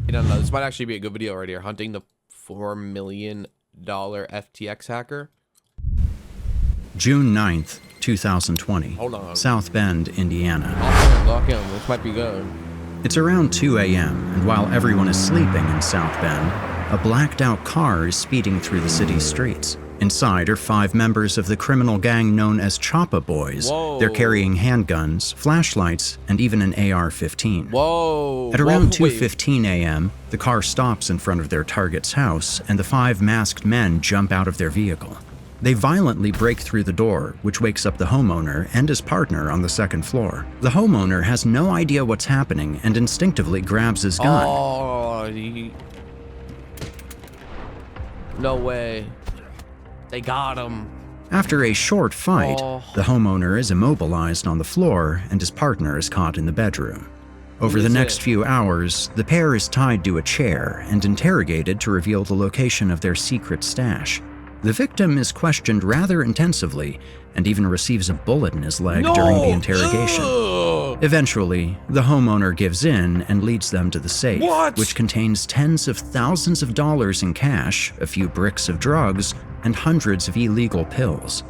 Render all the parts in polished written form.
No, no, this might actually be a good video right here. Hunting the $4 million FTX hacker. June 9th, 2020. Hold on. South Bend, Indiana. Lock in. This might be good. It's around 2 a.m., and while everyone is sleeping in South Bend, a blacked-out car is speeding through the city's streets. Inside are 5 members of the criminal gang known as Choppa Boys. Whoa. They're carrying handguns, flashlights, and even an AR-15. Whoa. At around 2:15 a.m., the car stops in front of their target's house, and the 5 masked men jump out of their vehicle. They violently break through the door, which wakes up the homeowner and his partner on the second floor. The homeowner has no idea what's happening and instinctively grabs his gun. Oh, no way. They got him. After a short fight, Oh. the homeowner is immobilized on the floor and his partner is caught in the bedroom. Over the next few hours, the pair is tied to a chair and interrogated to reveal the location of their secret stash. The victim is questioned rather intensively and even receives a bullet in his leg during the interrogation. Ugh. Eventually, the homeowner gives in and leads them to the safe, which contains tens of thousands of dollars in cash, a few bricks of drugs, and hundreds of illegal pills.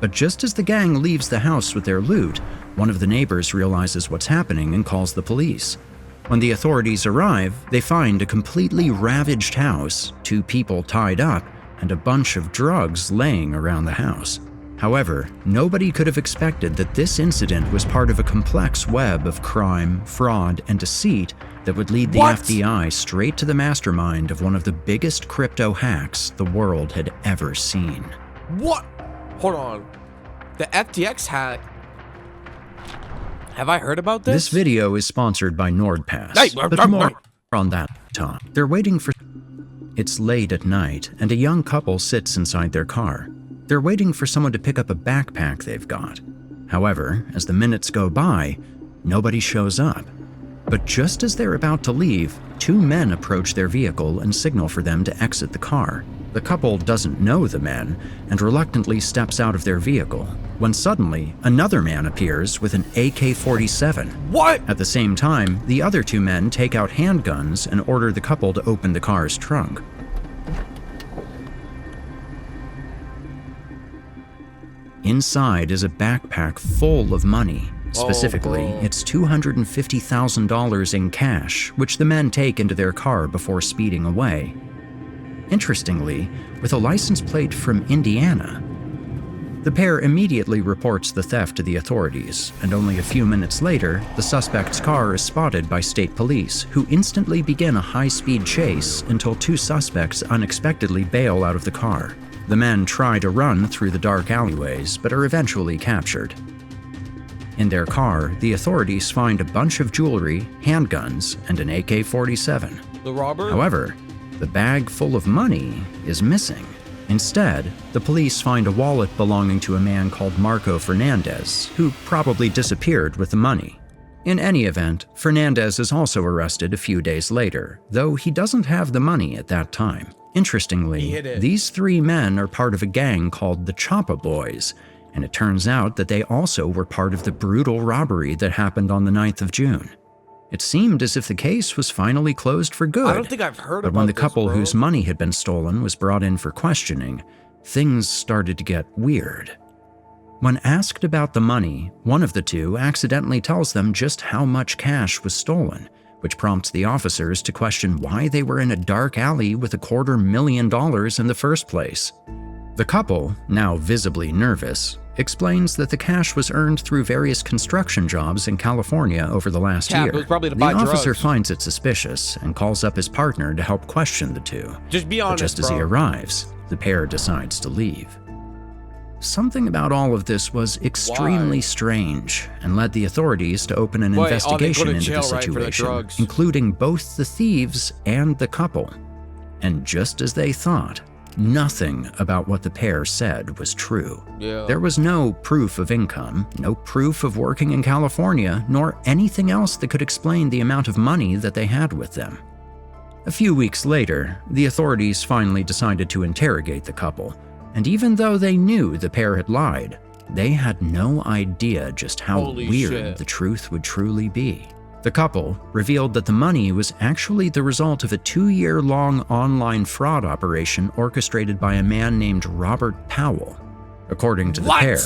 But just as the gang leaves the house with their loot, one of the neighbors realizes what's happening and calls the police. When the authorities arrive, they find a completely ravaged house, 2 people tied up, and a bunch of drugs laying around the house. However, nobody could have expected that this incident was part of a complex web of crime, fraud, and deceit that would lead the FBI straight to the mastermind of one of the biggest crypto hacks the world had ever seen. What? Hold on. The FTX hack. Have I heard about this? This video is sponsored by NordPass, Hey, but more on that talk. They're waiting for... It's late at night, and a young couple sits inside their car. They're waiting for someone to pick up a backpack they've got. However, as the minutes go by, nobody shows up. But just as they're about to leave, 2 men approach their vehicle and signal for them to exit the car. The couple doesn't know the men and reluctantly steps out of their vehicle, when suddenly another man appears with an AK-47. What? At the same time, the other 2 men take out handguns and order the couple to open the car's trunk. Inside is a backpack full of money. Specifically, it's $250,000 in cash, which the men take into their car before speeding away. Interestingly, with a license plate from Indiana. The pair immediately reports the theft to the authorities, and only a few minutes later, the suspect's car is spotted by state police, who instantly begin a high-speed chase until 2 suspects unexpectedly bail out of the car. The men try to run through the dark alleyways, but are eventually captured. In their car, the authorities find a bunch of jewelry, handguns, and an AK-47. The robber? However, the bag full of money is missing. Instead, the police find a wallet belonging to a man called Marco Fernandez, who probably disappeared with the money. In any event, Fernandez is also arrested a few days later, though he doesn't have the money at that time. Interestingly, these 3 men are part of a gang called the Choppa Boys, and it turns out that they also were part of the brutal robbery that happened on the 9th of June. It seemed as if the case was finally closed for good. I don't think I've heard about this, But when the couple bro. whose money had been stolen was brought in for questioning, things started to get weird. When asked about the money, one of the 2 accidentally tells them just how much cash was stolen, which prompts the officers to question why they were in a dark alley with $250,000 in the first place. The couple, now visibly nervous, explains that the cash was earned through various construction jobs in California over the last year. It was probably to The buy officer drugs. finds it suspicious and calls up his partner to help question the 2. Just be But honest, just as he bro. arrives, the pair decides to leave. Something about all of this was extremely strange and led the authorities to open an investigation to into jail, the right, for the situation, drugs. including both the thieves and the couple. And just as they thought, nothing about what the pair said was true. Yeah. There was no proof of income, no proof of working in California, nor anything else that could explain the amount of money that they had with them. A few weeks later, the authorities finally decided to interrogate the couple, and even though they knew the pair had lied, they had no idea just how Holy weird shit. the truth would truly be. The couple revealed that the money was actually the result of a 2-year-long online fraud operation orchestrated by a man named Robert Powell. According to the pair,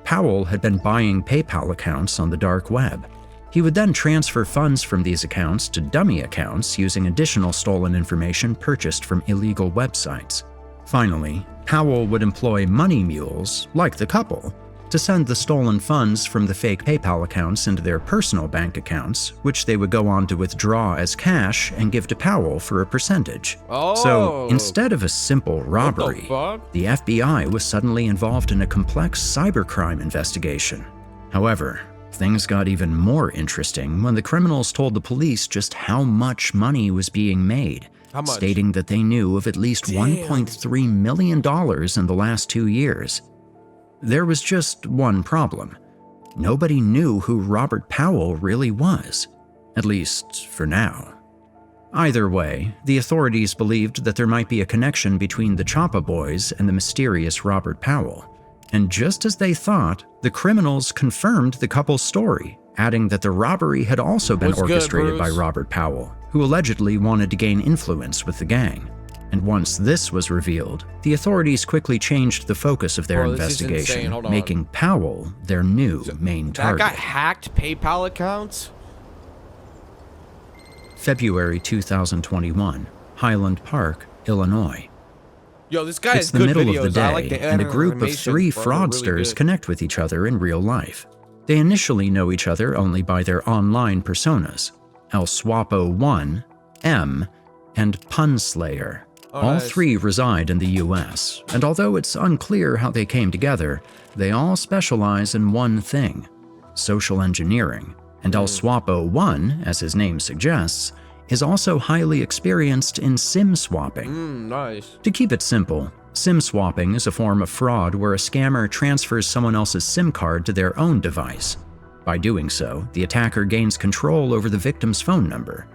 Powell had been buying PayPal accounts on the dark web. He would then transfer funds from these accounts to dummy accounts using additional stolen information purchased from illegal websites. Finally, Powell would employ money mules, like the couple, to send the stolen funds from the fake PayPal accounts into their personal bank accounts, which they would go on to withdraw as cash and give to Powell for a percentage. So instead of a simple robbery, the FBI was suddenly involved in a complex cybercrime investigation. However, things got even more interesting when the criminals told the police just how much money was being made, stating that they knew of at least $1.3 million in the last 2 years. There was just one problem. Nobody knew who Robert Powell really was, at least for now. Either way, the authorities believed that there might be a connection between the Choppa Boys and the mysterious Robert Powell. And just as they thought, the criminals confirmed the couple's story, adding that the robbery had also been orchestrated by Robert Powell, who allegedly wanted to gain influence with the gang. And once this was revealed, the authorities quickly changed the focus of their investigation, making Powell their new main target. That guy hacked PayPal accounts? February 2021, Highland Park, Illinois. Yo, this guy It's has the good middle videos. of the I day, like the and a group of 3 animations, bro. They're fraudsters really good. connect with each other in real life. They initially know each other only by their online personas, El Swapo 1, M, and Punslayer. All 3 reside in the US, and although it's unclear how they came together, they all specialize in one thing: social engineering. And El Swapo 1, as his name suggests, is also highly experienced in SIM swapping. Nice. To keep it simple, SIM swapping is a form of fraud where a scammer transfers someone else's SIM card to their own device. By doing so, the attacker gains control over the victim's phone number.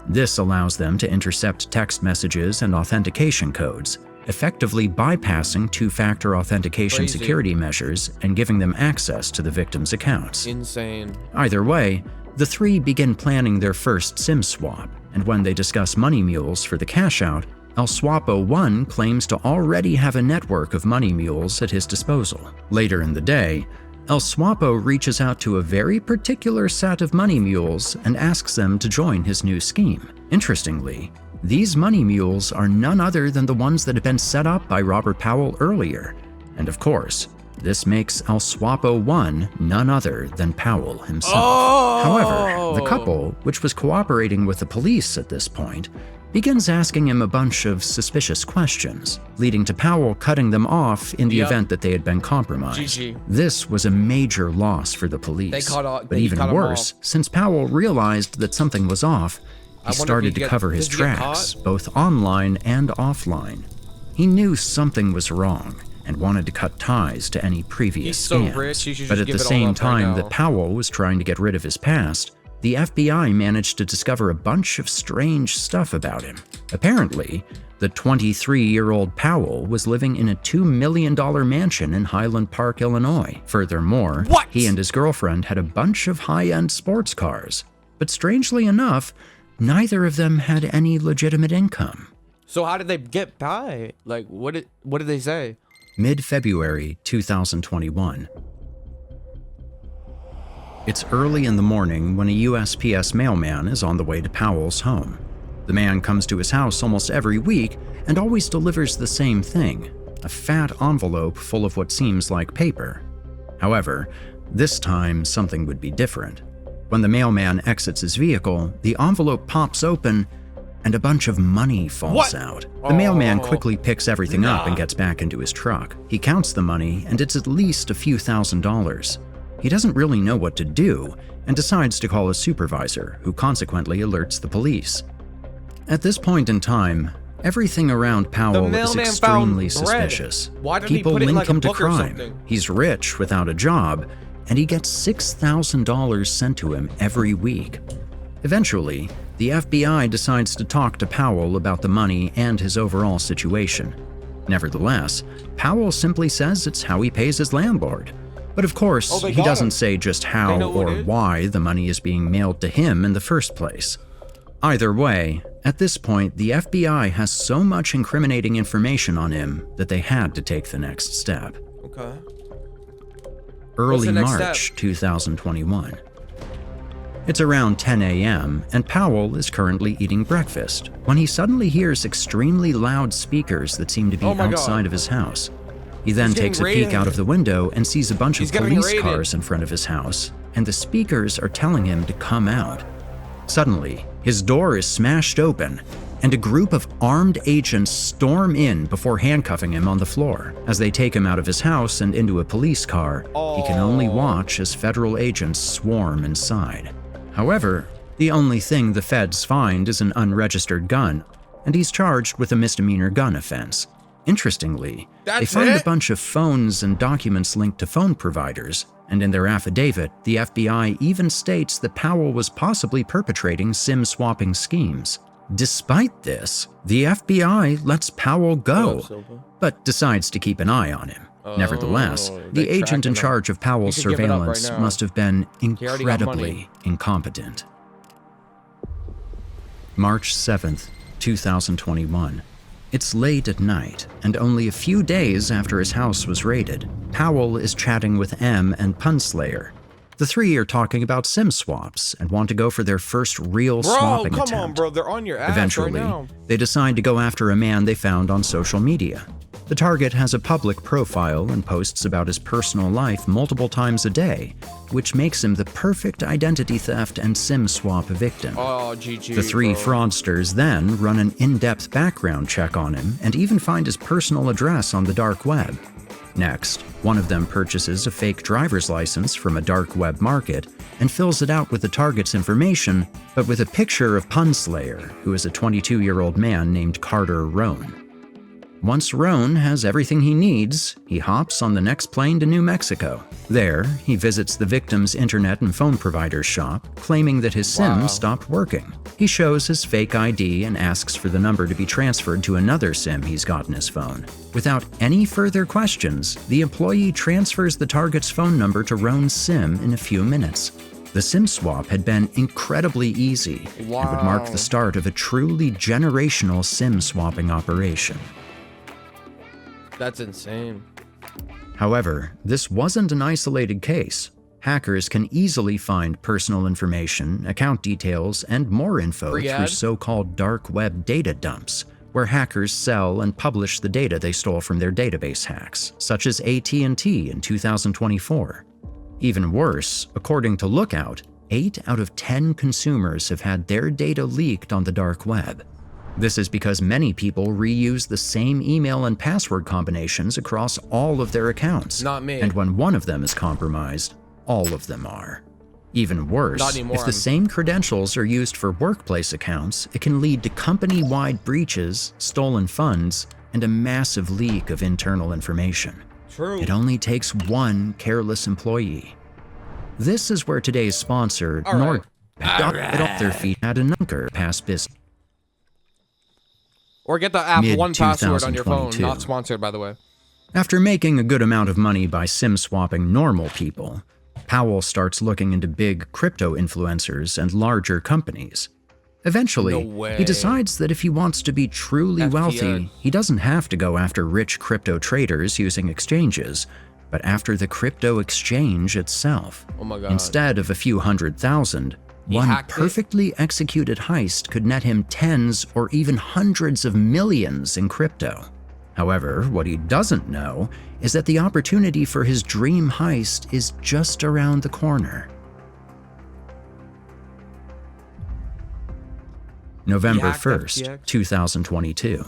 This allows them to intercept text messages and authentication codes, effectively bypassing 2-factor authentication security measures and giving them access to the victim's accounts. Insane. Either way, the 3 begin planning their first SIM swap, and when they discuss money mules for the cash out, El Swapo 1 claims to already have a network of money mules at his disposal. Later in the day, El Swapo reaches out to a very particular set of money mules and asks them to join his new scheme. Interestingly, these money mules are none other than the ones that had been set up by Robert Powell earlier. And of course, this makes El Swapo 1 none other than Powell himself. However, the couple, which was cooperating with the police at this point, begins asking him a bunch of suspicious questions, leading to Powell cutting them off in the event that they had been compromised. This was a major loss for the police. But even worse, since Powell realized that something was off, he started to cover his tracks, both online and offline. He knew something was wrong and wanted to cut ties to any previous scams. But at the same time that Powell was trying to get rid of his past, the FBI managed to discover a bunch of strange stuff about him. Apparently, the 23-year-old Powell was living in a $2 million mansion in Highland Park, Illinois. Furthermore, he and his girlfriend had a bunch of high-end sports cars. But strangely enough, neither of them had any legitimate income. So how did they get by? Like, what did they say? Mid-February 2021. It's early in the morning when a USPS mailman is on the way to Powell's home. The man comes to his house almost every week and always delivers the same thing, a fat envelope full of what seems like paper. However, this time something would be different. When the mailman exits his vehicle, the envelope pops open and a bunch of money falls out. The mailman quickly picks everything up and gets back into his truck. He counts the money, and it's at least a few $1,000s. He doesn't really know what to do and decides to call his supervisor, who consequently alerts the police. At this point in time, everything around Powell is extremely suspicious. People link him to crime. He's rich without a job, and he gets $6,000 sent to him every week. Eventually, the FBI decides to talk to Powell about the money and his overall situation. Nevertheless, Powell simply says it's how he pays his landlord. But of course, Oh, they he got doesn't him. say just They how know who it or is. why the money is being mailed to him in the first place. Either way, at this point, the FBI has so much incriminating information on him that they had to take the next step. Okay. Early the next March step? 2021. It's around 10 a.m., and Powell is currently eating breakfast when he suddenly hears extremely loud speakers that seem to be Oh my God. outside of his house. He then He's getting takes a peek raided. out of the window and sees a bunch He's of getting police raided. cars in front of his house, and the speakers are telling him to come out. Suddenly, his door is smashed open, and a group of armed agents storm in before handcuffing him on the floor. As they take him out of his house and into a police car, he can only watch as federal agents swarm inside. However, the only thing the feds find is an unregistered gun, and he's charged with a misdemeanor gun offense. Interestingly, they That's find it? a bunch of phones and documents linked to phone providers, and in their affidavit, the FBI even states that Powell was possibly perpetrating SIM swapping schemes. Despite this, the FBI lets Powell go, but decides to keep an eye on him. Nevertheless, they the agent in tracked him. charge of Powell's He could give it up right surveillance now. must have been already got incredibly money. incompetent. March 7th, 2021. It's late at night, and only a few days after his house was raided, Powell is chatting with M and Punslayer. The three are talking about SIM swaps and want to go for their first real Bro, swapping come attempt. on, bro. They're on your ass Eventually, right now. they decide to go after a man they found on social media. The target has a public profile and posts about his personal life multiple times a day, which makes him the perfect identity theft and SIM swap victim. Oh, GG. The three bro. fraudsters then run an in-depth background check on him and even find his personal address on the dark web. Next, one of them purchases a fake driver's license from a dark web market and fills it out with the target's information, but with a picture of Punslayer, who is a 22-year-old man named Carter Roan. Once Roan has everything he needs, he hops on the next plane to New Mexico. There, he visits the victim's internet and phone provider's shop, claiming that his SIM stopped working. He shows his fake ID and asks for the number to be transferred to another SIM he's got in his phone. Without any further questions, the employee transfers the target's phone number to Roan's SIM in a few minutes. The SIM swap had been incredibly easy and would mark the start of a truly generational SIM swapping operation. That's insane. However, this wasn't an isolated case. Hackers can easily find personal information, account details, and more info Free through ad? so-called dark web data dumps, where hackers sell and publish the data they stole from their database hacks, such as AT&T in 2024. Even worse, according to Lookout, 8 out of 10 consumers have had their data leaked on the dark web. This is because many people reuse the same email and password combinations across all of their accounts. Not me. And when one of them is compromised, all of them are. Even worse, Not anymore, if the same credentials are used for workplace accounts, it can lead to company-wide breaches, stolen funds, and a massive leak of internal information. True. It only takes one careless employee. This is where today's sponsor, All right. Nord, get off their feet at an anchor past business. Or get the app one password on your phone. Mid-2022. Not sponsored, by the way. After making a good amount of money by SIM swapping normal people, Powell starts looking into big crypto influencers and larger companies. Eventually, No way. he decides that if he wants to be truly FTX. wealthy, he doesn't have to go after rich crypto traders using exchanges, but after the crypto exchange itself. Oh my God. Instead of a few $100,000, He one hacked it? perfectly executed heist could net him tens or even hundreds of millions in crypto. However, what he doesn't know is that the opportunity for his dream heist is just around the corner. November hacked 1st, FTX? 2022.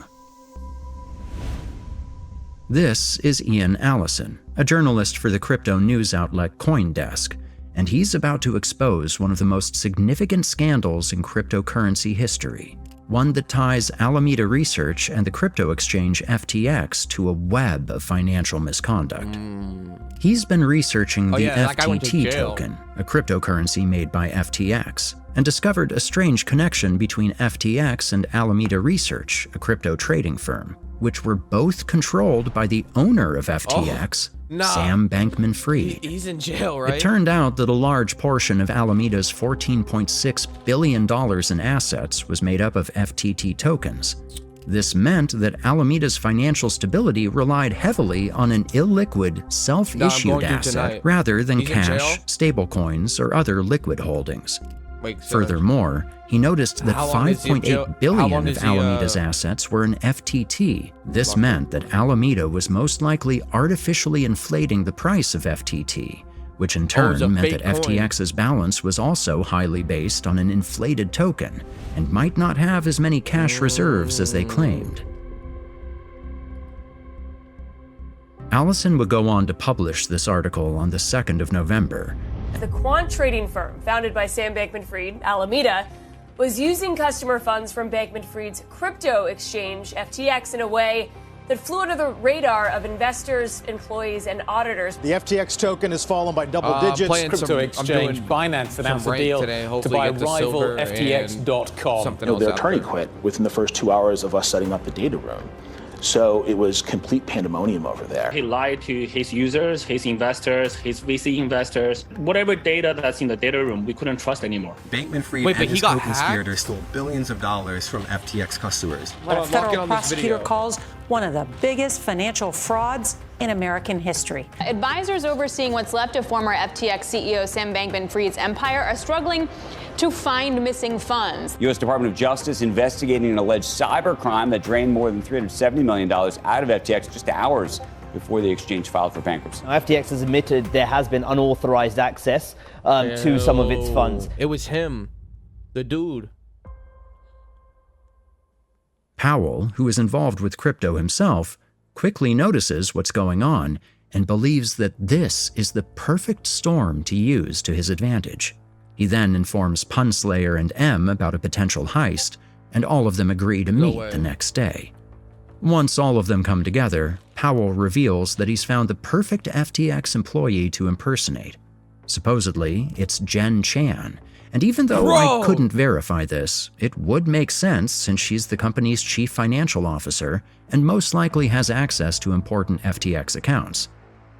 This is Ian Allison, a journalist for the crypto news outlet CoinDesk, and he's about to expose one of the most significant scandals in cryptocurrency history, one that ties Alameda Research and the crypto exchange FTX to a web of financial misconduct. He's been researching the yeah, that guy went to FTT jail. token, a cryptocurrency made by FTX, and discovered a strange connection between FTX and Alameda Research, a crypto trading firm, which were both controlled by the owner of FTX, Sam Bankman-Fried. He's in jail, right? It turned out that a large portion of Alameda's $14.6 billion in assets was made up of FTT tokens. This meant that Alameda's financial stability relied heavily on an illiquid, self-issued asset rather than cash, stablecoins, or other liquid holdings. Furthermore, he noticed that $5.8 billion of Alameda's assets were in FTT. This meant that Alameda was most likely artificially inflating the price of FTT, which in turn meant that FTX's balance was also highly based on an inflated token and might not have as many cash reserves as they claimed. Allison would go on to publish this article on the 2nd of November. The quant trading firm founded by Sam Bankman-Fried, Alameda, was using customer funds from Bankman-Fried's crypto exchange, FTX, in a way that flew under the radar of investors, employees, and auditors. The FTX token has fallen by double digits. Crypto exchange Binance announced a deal to buy rival FTX.com. Their attorney quit within the first 2 hours of us setting up the data room. So it was complete pandemonium over there. He lied to his users, his investors, his VC investors. Whatever data that's in the data room, we couldn't trust anymore. Bankman-Fried and his co-conspirators stole billions of dollars from FTX customers. What a federal prosecutor calls one of the biggest financial frauds in American history. Advisors overseeing what's left of former FTX CEO Sam Bankman-Fried's empire are struggling to find missing funds. U.S. Department of Justice investigating an alleged cybercrime that drained more than $370 million out of FTX just hours before the exchange filed for bankruptcy. FTX has admitted there has been unauthorized access to some of its funds. It was him, the dude. Powell, who is involved with crypto himself, quickly notices what's going on and believes that this is the perfect storm to use to his advantage. He then informs Punslayer and M about a potential heist, and all of them agree to meet the next day. Once all of them come together, Powell reveals that he's found the perfect FTX employee to impersonate. Supposedly, it's Jen Chan, and even though I couldn't verify this, it would make sense since she's the company's chief financial officer and most likely has access to important FTX accounts.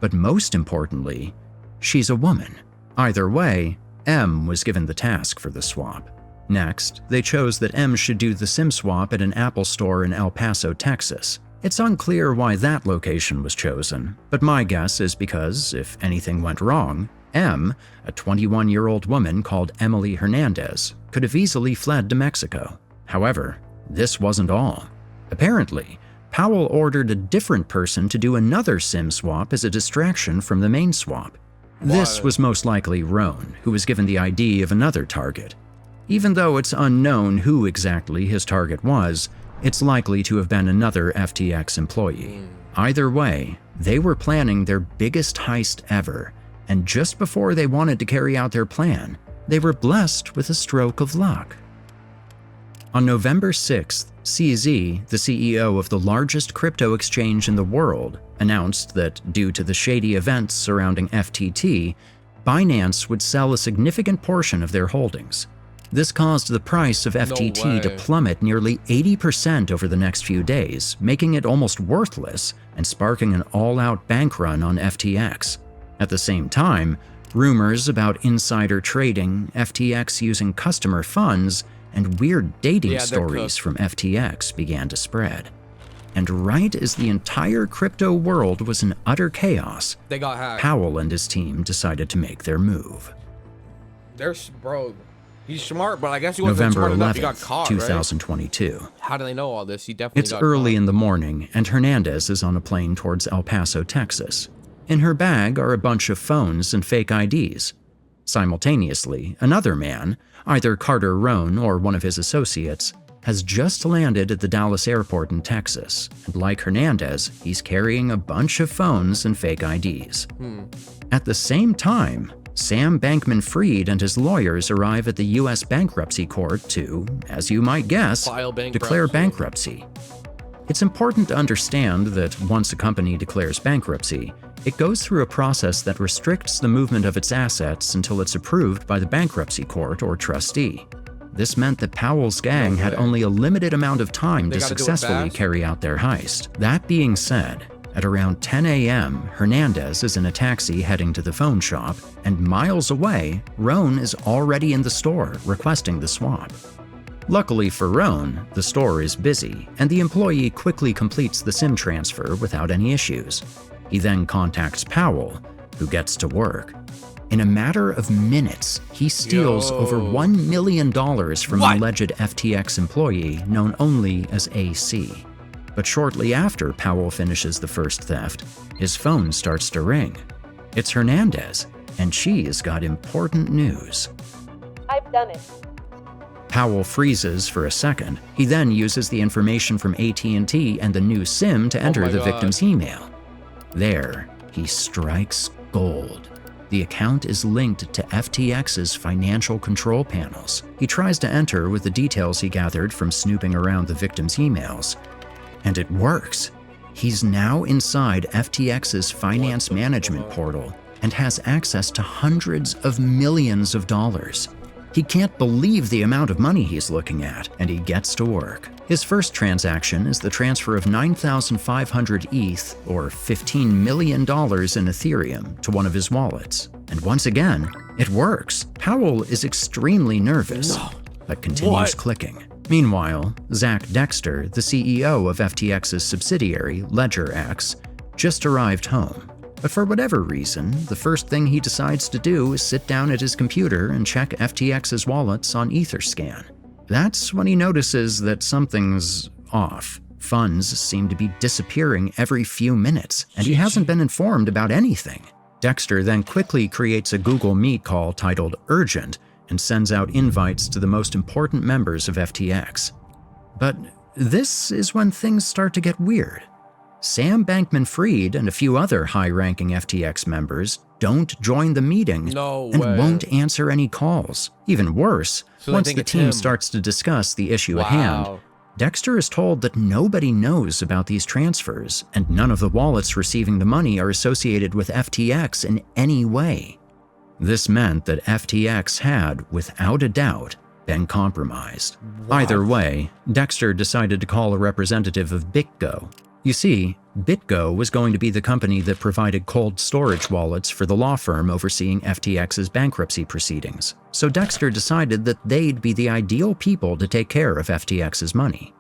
But most importantly, she's a woman. Either way, M was given the task for the swap. Next, they chose that M should do the SIM swap at an Apple store in El Paso, Texas. It's unclear why that location was chosen, but my guess is because, if anything went wrong, M, a 21-year-old woman called Emily Hernandez, could have easily fled to Mexico. However, this wasn't all. Apparently, Powell ordered a different person to do another SIM swap as a distraction from the main swap. This was most likely Rohn, who was given the ID of another target. Even though it's unknown who exactly his target was, it's likely to have been another FTX employee. Either way, they were planning their biggest heist ever, and just before they wanted to carry out their plan, they were blessed with a stroke of luck. On November 6th, CZ, the CEO of the largest crypto exchange in the world, announced that due to the shady events surrounding FTT, Binance would sell a significant portion of their holdings. This caused the price of FTT to plummet nearly 80% over the next few days, making it almost worthless and sparking an all-out bank run on FTX. At the same time, rumors about insider trading, FTX using customer funds, and weird dating stories from FTX began to spread. And right as the entire crypto world was in utter chaos, they got hacked. Powell and his team decided to make their move. Bro, he's smart, but I guess he wasn't November smart enough. 11th, He got caught, 2022. Right? How do they know all this? He definitely It's got early caught. in the morning, and Hernandez is on a plane towards El Paso, Texas. In her bag are a bunch of phones and fake IDs. Simultaneously, another man, either Carter Rohn or one of his associates, has just landed at the Dallas airport in Texas, and like Hernandez, he's carrying a bunch of phones and fake IDs. At the same time, Sam Bankman-Fried and his lawyers arrive at the U.S. bankruptcy court to, as you might guess, declare bankruptcy. It's important to understand that once a company declares bankruptcy, it goes through a process that restricts the movement of its assets until it's approved by the bankruptcy court or trustee. This meant that Powell's gang had only a limited amount of time to successfully carry out their heist. That being said, At around 10 a.m., Hernandez is in a taxi heading to the phone shop, and miles away, Rohn is already in the store requesting the swap. Luckily for Rohn, the store is busy, and the employee quickly completes the SIM transfer without any issues. He then contacts Powell, who gets to work. In a matter of minutes, he steals over $1 million from an alleged FTX employee known only as AC. But shortly after Powell finishes the first theft, his phone starts to ring. It's Hernandez, and she's got important news. I've done it. Powell freezes for a second. He then uses the information from AT&T and the new SIM to enter the victim's email. There, he strikes gold. The account is linked to FTX's financial control panels. He tries to enter with the details he gathered from snooping around the victim's emails. And it works. He's now inside FTX's finance management portal and has access to hundreds of millions of dollars. He can't believe the amount of money he's looking at, and he gets to work. His first transaction is the transfer of 9,500 ETH, or $15 million in Ethereum, to one of his wallets. And once again, it works. Powell is extremely nervous, but continues clicking. Meanwhile, Zach Dexter, the CEO of FTX's subsidiary, LedgerX, just arrived home. But for whatever reason, the first thing he decides to do is sit down at his computer and check FTX's wallets on Etherscan. That's when he notices that something's off. Funds seem to be disappearing every few minutes, and he hasn't been informed about anything. Dexter then quickly creates a Google Meet call titled Urgent and sends out invites to the most important members of FTX. But this is when things start to get weird. Sam Bankman-Fried and a few other high-ranking FTX members don't join the meeting and won't answer any calls. Even worse, once the team starts to discuss the issue at hand, Dexter is told that nobody knows about these transfers and none of the wallets receiving the money are associated with FTX in any way. This meant that FTX had, without a doubt, been compromised. Either way, Dexter decided to call a representative of BitGo. You see, BitGo was going to be the company that provided cold storage wallets for the law firm overseeing FTX's bankruptcy proceedings. So Dexter decided that they'd be the ideal people to take care of FTX's money.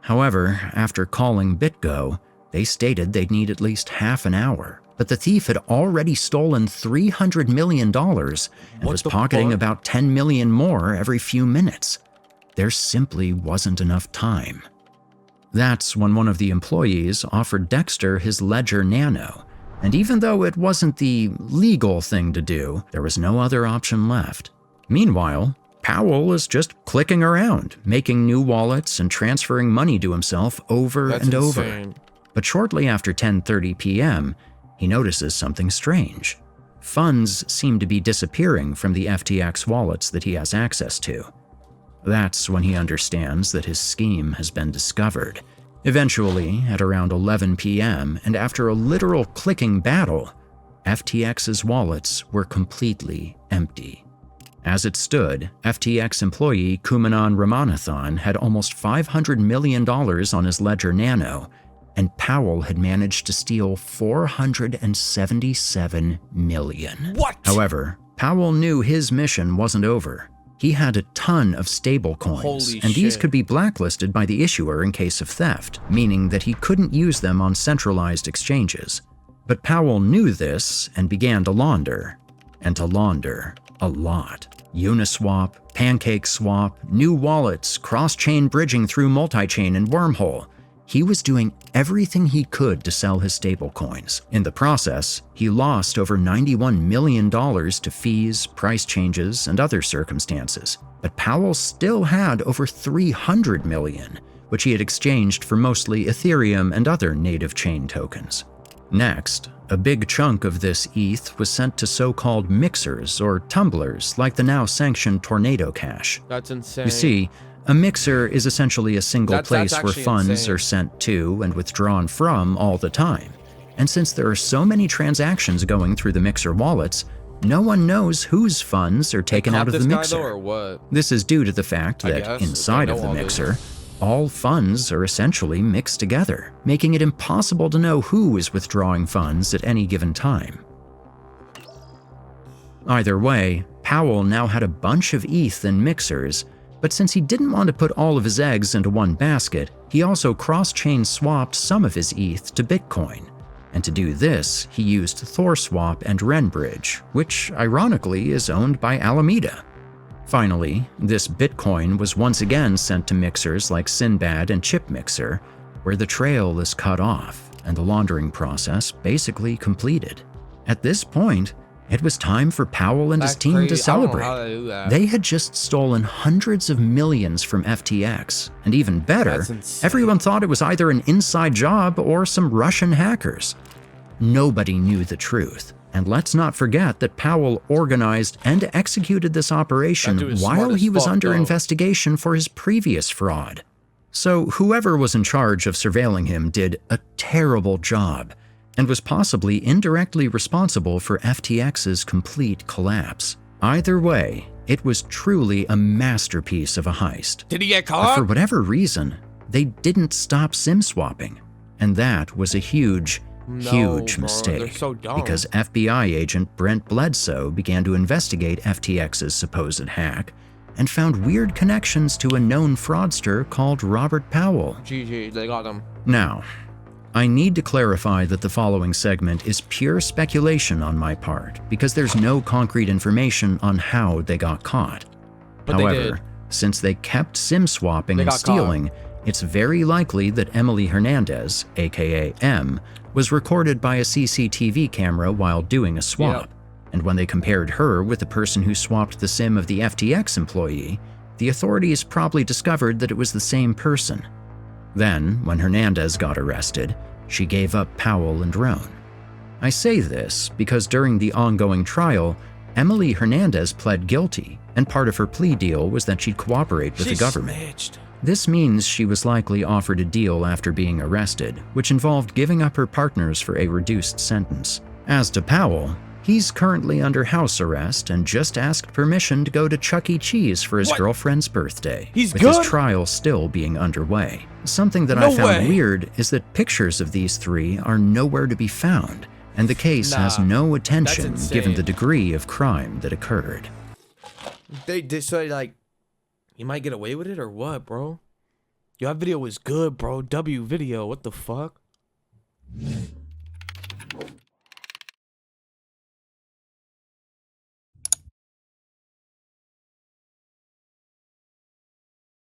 However, after calling BitGo, they stated they'd need at least half an hour. But the thief had already stolen $300 million and was pocketing about $10 million more every few minutes. There simply wasn't enough time. That's when one of the employees offered Dexter his Ledger Nano, and even though it wasn't the legal thing to do, there was no other option left. Meanwhile, Powell is just clicking around, making new wallets and transferring money to himself over and over. But shortly after 10:30 p.m., he notices something strange. Funds seem to be disappearing from the FTX wallets that he has access to. That's when he understands that his scheme has been discovered. Eventually, at around 11 p.m., and after a literal clicking battle, FTX's wallets were completely empty. As it stood, FTX employee Kumanan Ramanathan had almost $500 million on his Ledger Nano, and Powell had managed to steal $477 million. What? However, Powell knew his mission wasn't over. He had a ton of stablecoins, and these could be blacklisted by the issuer in case of theft, meaning that he couldn't use them on centralized exchanges. But Powell knew this and began to launder, and to launder a lot. Uniswap, PancakeSwap, new wallets, cross-chain bridging through multi-chain and Wormhole. He was doing everything he could to sell his stablecoins. In the process, he lost over $91 million to fees, price changes, and other circumstances. But Powell still had over $300 million, which he had exchanged for mostly Ethereum and other native chain tokens. Next, a big chunk of this ETH was sent to so-called mixers or tumblers like the now-sanctioned Tornado Cash. That's insane. You see, a mixer is essentially a single place where funds are sent to and withdrawn from all the time. And since there are so many transactions going through the mixer wallets, no one knows whose funds are taken out of the mixer. Or what? This is due to the fact that inside of the mixer, all funds are essentially mixed together, making it impossible to know who is withdrawing funds at any given time. Either way, Powell now had a bunch of ETH in mixers, but since he didn't want to put all of his eggs into one basket, he also cross-chain swapped some of his ETH to Bitcoin. And to do this, he used ThorSwap and Renbridge, which ironically is owned by Alameda. Finally, this Bitcoin was once again sent to mixers like Sinbad and Chipmixer, where the trail is cut off and the laundering process basically completed. At this point, it was time for Powell and his team to celebrate. They had just stolen hundreds of millions from FTX, and even better, everyone thought it was either an inside job or some Russian hackers. Nobody knew the truth, and let's not forget that Powell organized and executed this operation while he was under investigation for his previous fraud. So whoever was in charge of surveilling him did a terrible job, and was possibly indirectly responsible for FTX's complete collapse. Either way, it was truly a masterpiece of a heist. Did he get But caught? for whatever reason, they didn't stop SIM swapping, and that was a huge mistake, so dumb. because FBI agent Brent Bledsoe began to investigate FTX's supposed hack and found weird connections to a known fraudster called Robert Powell. GG, they got him. Now, I need to clarify that the following segment is pure speculation on my part, because there's no concrete information on how they got caught. But they However, did. since they kept SIM swapping They and got stealing, it's very likely that Emily Hernandez, aka M, was recorded by a CCTV camera while doing a swap. Yep. And when they compared her with the person who swapped the SIM of the FTX employee, the authorities probably discovered that it was the same person. Then, when Hernandez got arrested, she gave up Powell and Rohn. I say this because during the ongoing trial, Emily Hernandez pled guilty, and part of her plea deal was that she'd cooperate with the government. Snitched. This means she was likely offered a deal after being arrested, which involved giving up her partners for a reduced sentence. As to Powell, he's currently under house arrest and just asked permission to go to Chuck E. Cheese for his girlfriend's birthday, with his trial still being underway. Something that I found weird is that pictures of these three are nowhere to be found, and the case has no attention given the degree of crime that occurred. They say like, you might get away with it or what, bro? Yo, that video was good, bro. W video, what the fuck?